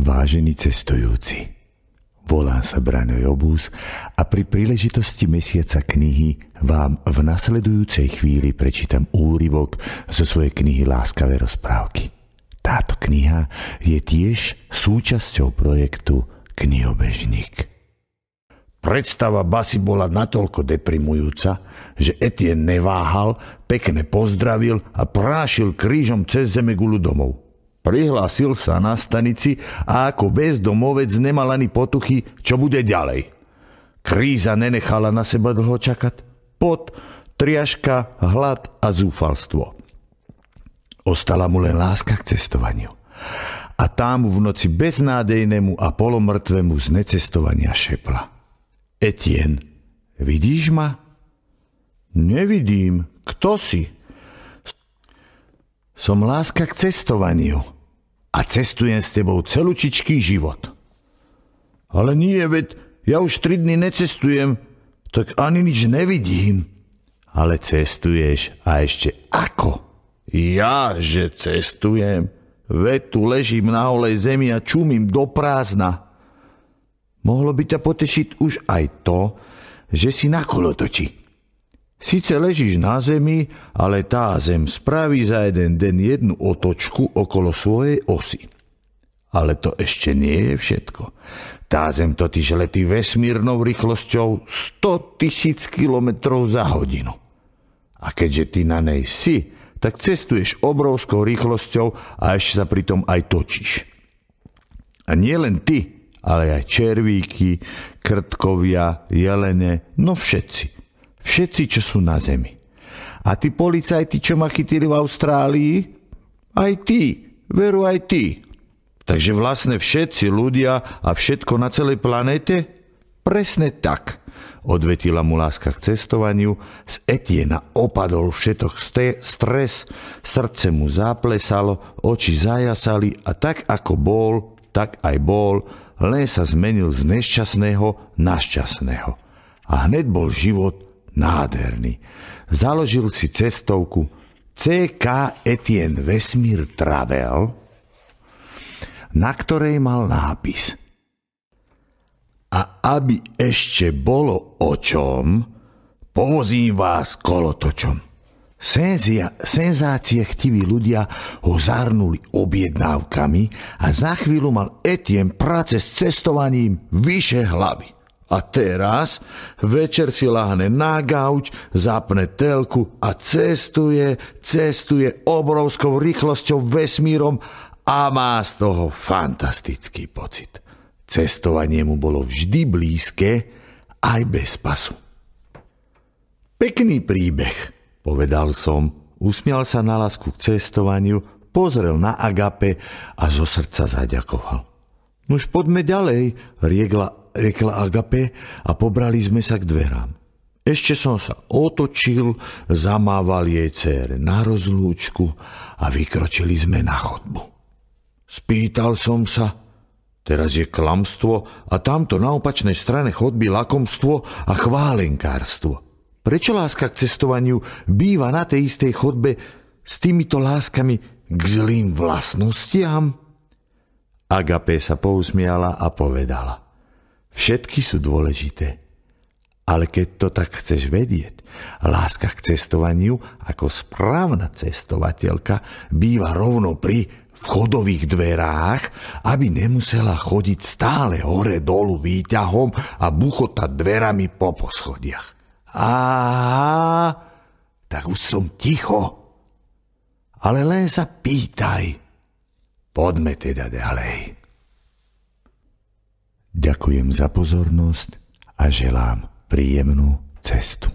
Vážení cestujúci, volám sa Braňo Jobús a pri príležitosti mesiaca knihy vám v nasledujúcej chvíli prečítam úryvok zo svojej knihy Láskavé rozprávky. Táto kniha je tiež súčasťou projektu Knihobežník. Predstava basy bola natoľko deprimujúca, že Etienne neváhal, pekne pozdravil a prášil krížom cez zemegulu domov. Prihlásil sa na stanici a ako bezdomovec nemal ani potuchy, čo bude ďalej. Kríza nenechala na seba dlho čakať. Pot, triažka, hlad a zúfalstvo. Ostala mu len láska k cestovaniu. A tá mu v noci beznádejnému a polomrtvému z necestovania šepla. Etienne, vidíš ma? Nevidím. Kto si? Som láska k cestovaniu a cestujem s tebou celúčičký život. Ale nie, veď ja už 3 dny necestujem, tak ani nič nevidím. Ale cestuješ a ešte ako? Ja, že cestujem, veď tu ležím na holej zemi a čumím do prázdna. Mohlo by ťa potešiť už aj to, že si na kolotoči. Sice ležíš na zemi, ale tá zem spraví za jeden deň jednu otočku okolo svojej osy. Ale to ešte nie je všetko. Tá zem totiž letí vesmírnou rýchlosťou 100 000 kilometrov za hodinu. A keďže ty na nej si, tak cestuješ obrovskou rýchlosťou a ešte sa pritom aj točíš. A nie len ty, ale aj červíky, krtkovia, jelene, no všetci. Všetci, čo sú na zemi. A tí policajti, čo ma chytili v Austrálii? Aj tí, veru aj ty. Takže vlastne všetci ľudia a všetko na celej planéte? Presne tak, odvetila mu láska k cestovaniu. Z Etiena opadol všetok stres, srdce mu zaplesalo, oči zajasali a tak ako bol, tak aj bol, len sa zmenil z nešťastného na šťastného. A hneď bol život nádherný. Založil si cestovku CK Etienne Vesmír Travel, na ktorej mal nápis. A aby ešte bolo o čom, povozím vás kolotočom. Senzácie chtiví ľudia ho zahrnuli objednávkami a za chvíľu mal Etienne práce s cestovaním vyše hlavy. A teraz večer si láhne na gauč, zapne telku a cestuje obrovskou rýchlosťou vesmírom a má z toho fantastický pocit. Cestovanie mu bolo vždy blízke, aj bez pasu. Pekný príbeh, povedal som, usmial sa na lásku k cestovaniu, pozrel na Agape a zo srdca zaďakoval. Nuž poďme ďalej, riekla Agape a pobrali sme sa k dverám. Ešte som sa otočil, zamával jej dcére na rozlúčku a vykročili sme na chodbu. Spýtal som sa, teraz je klamstvo a tamto na opačnej strane chodby lakomstvo a chválenkárstvo. Prečo láska k cestovaniu býva na tej istej chodbe s týmito láskami k zlým vlastnostiam? Agape sa pousmiala a povedala. Všetky sú dôležité, ale keď to tak chceš vedieť, láska k cestovaniu ako správna cestovateľka býva rovno pri vchodových dverách, aby nemusela chodiť stále hore dolu výťahom a buchotať dverami po poschodiach. Tak už som ticho, ale len sa pýtaj. Poďme teda ďalej. Ďakujem za pozornosť a želám príjemnú cestu.